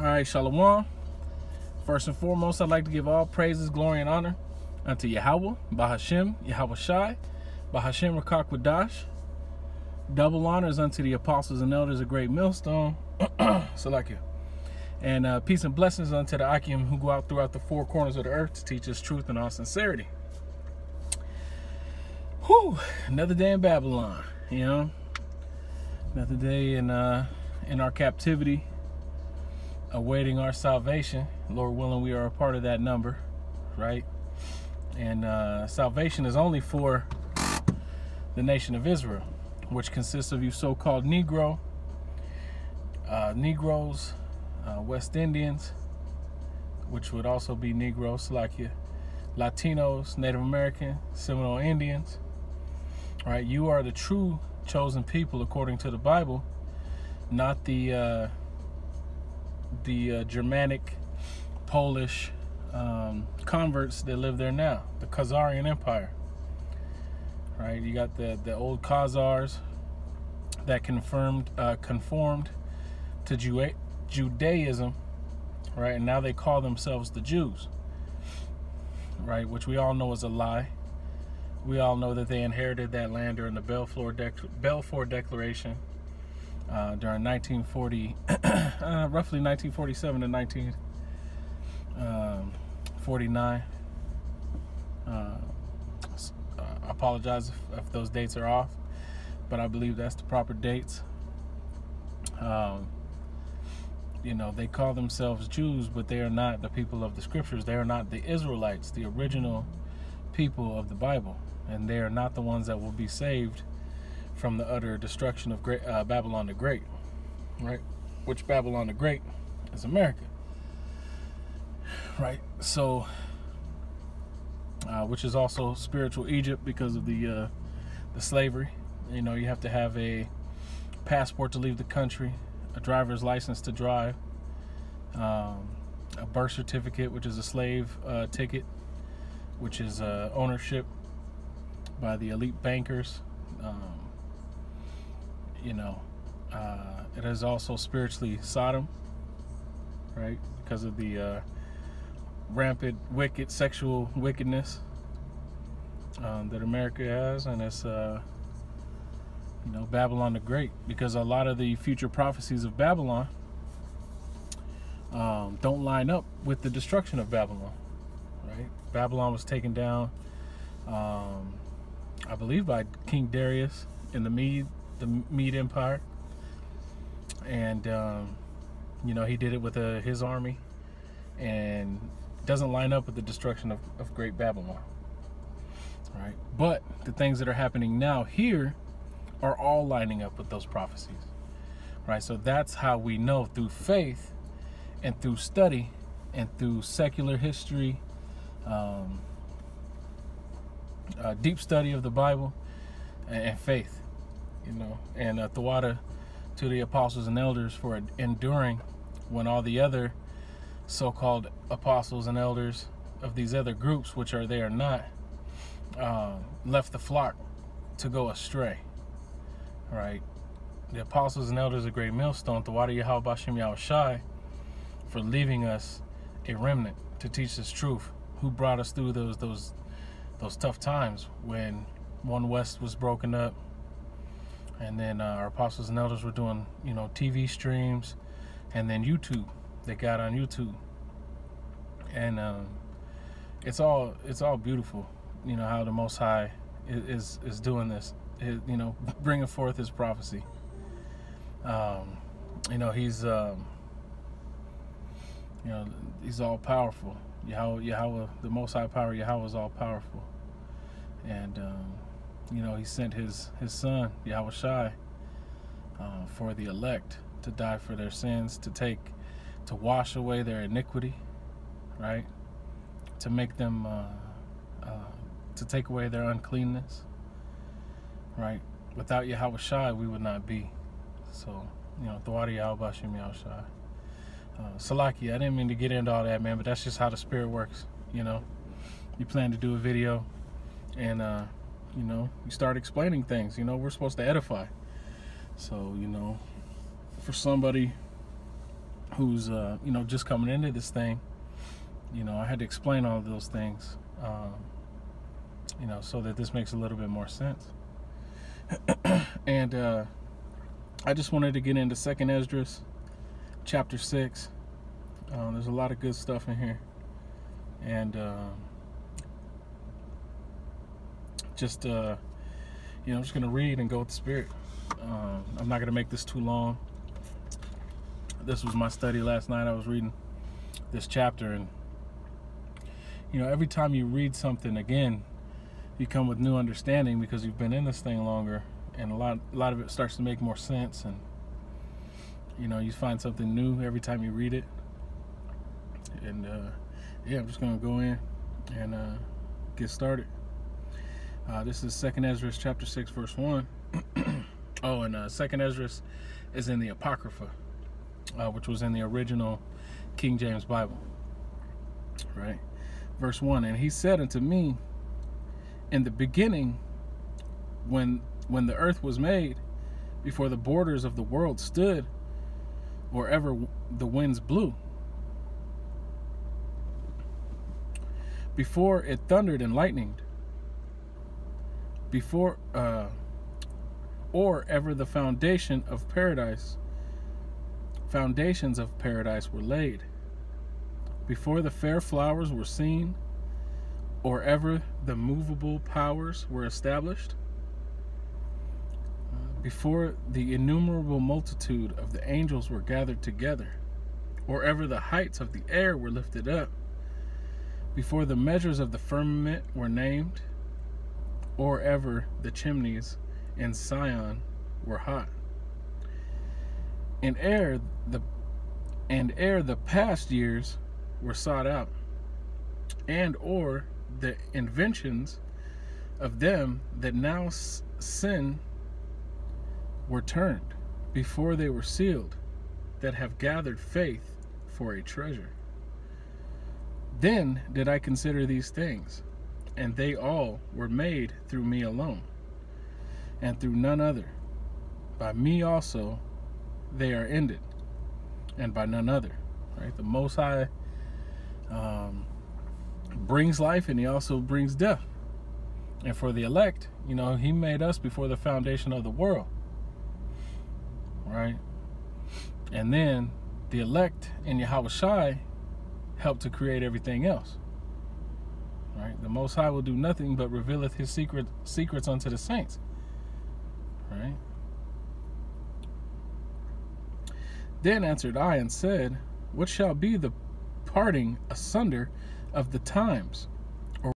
right, Shalom. First and foremost, I'd like to give all praises, glory, and honor unto Yahweh, Bahashem, Yahweh Shai, Bahashem Rakak Wadash. Double honors unto the apostles and elders of Great Millstone. Salakia. And peace and blessings unto the Akim who go out throughout the four corners of the earth to teach us truth in all sincerity. Whew, another day in Babylon, you know. Another day in our captivity, awaiting our salvation. Lord willing, we are a part of that number, right? And salvation is only for the nation of Israel, which consists of you so-called Negroes, West Indians, which would also be Negroes, like you, Latinos, Native American, Seminole Indians, right? You are the true chosen people according to the Bible, not the Germanic, Polish converts that live there now, the Khazarian Empire. Right, you got the old Khazars that conformed to Judaism, right, and now they call themselves the Jews, right, which we all know is a lie. We all know that they inherited that land during the Balfour Declaration during 1940, roughly 1947 to 1949. I apologize if those dates are off, but I believe that's the proper dates. You know, they call themselves Jews, but they are not the people of the scriptures. They are not the Israelites, the original people of the Bible, and they are not the ones that will be saved from the utter destruction of Babylon the Great, right? Which Babylon the Great is America, right? So, which is also spiritual Egypt because of the slavery. You know, you have to have a passport to leave the country, a driver's license to drive, a birth certificate, which is a slave ticket, which is ownership by the elite bankers. You know, it is also spiritually Sodom, right? Because of the rampant, wicked, sexual wickedness that America has, and it's you know, Babylon the Great, because a lot of the future prophecies of Babylon don't line up with the destruction of Babylon, right? Babylon was taken down, I believe, by King Darius in the Mede Empire, and you know, he did it with his army, and doesn't line up with the destruction of Great Babylon, right? But the things that are happening now here are all lining up with those prophecies, right? So that's how we know, through faith and through study and through secular history, deep study of the Bible, and faith, you know, and Thawada to the apostles and elders for enduring when all the other so-called apostles and elders of these other groups, which they are not, left the flock to go astray. Right, the apostles and elders of Great Millstone, Thawada Yahweh Bashem Yahweh Shai, for leaving us a remnant to teach us truth, who brought us through those tough times when One West was broken up, and then our apostles and elders were doing, you know, TV streams, and then YouTube. They got on YouTube, and it's all beautiful, you know, how the Most High is doing this. You know, bringing forth his prophecy. You know, he's you know, he's all powerful. Yahweh, the Most High Power, Yahweh is all powerful, and you know, he sent his son Yahweh Shai for the elect to die for their sins, to wash away their iniquity, right? To make them to take away their uncleanness. Right, without Yahweh Shai, we would not be. So, you know, Thawada Yahweh Bashem Yahweh Shai. Salaki, I didn't mean to get into all that, man, but that's just how the spirit works. You know, you plan to do a video, and you know, you start explaining things. You know, we're supposed to edify. So, you know, for somebody who's just coming into this thing, I had to explain all of those things, so that this makes a little bit more sense. And I just wanted to get into 2nd Esdras chapter 6. There's a lot of good stuff in here, and I'm just going to read and go with the Spirit. I'm not going to make this too long. This was my study last night. I was reading this chapter, and every time you read something again, you come with new understanding because you've been in this thing longer, and a lot of it starts to make more sense, and you find something new every time you read it. And I'm just going to go in and get started. This is 2nd Esdras chapter 6 verse 1. Oh, and 2nd Esdras is in the Apocrypha, which was in the original King James Bible. Right? Verse 1, and he said unto me, in the beginning, when the earth was made, before the borders of the world stood, or ever the winds blew, before it thundered and lightened, before or ever the foundations of paradise were laid, before the fair flowers were seen, or ever the movable powers were established, before the innumerable multitude of the angels were gathered together, or ever the heights of the air were lifted up, before the measures of the firmament were named, or ever the chimneys in Sion were hot. And ere the past years were sought out, and or the inventions of them that now sin were turned, before they were sealed, that have gathered faith for a treasure. Then did I consider these things, and they all were made through me alone, and through none other. By me also they are ended, and by none other. Right? The Most High brings life, and he also brings death. And for the elect, he made us before the foundation of the world. Right? And then the elect in Yahweh Shai helped to create everything else. Right? The Most High will do nothing but revealeth his secrets unto the saints. Right? Then answered I and said, what shall be the parting asunder of the times?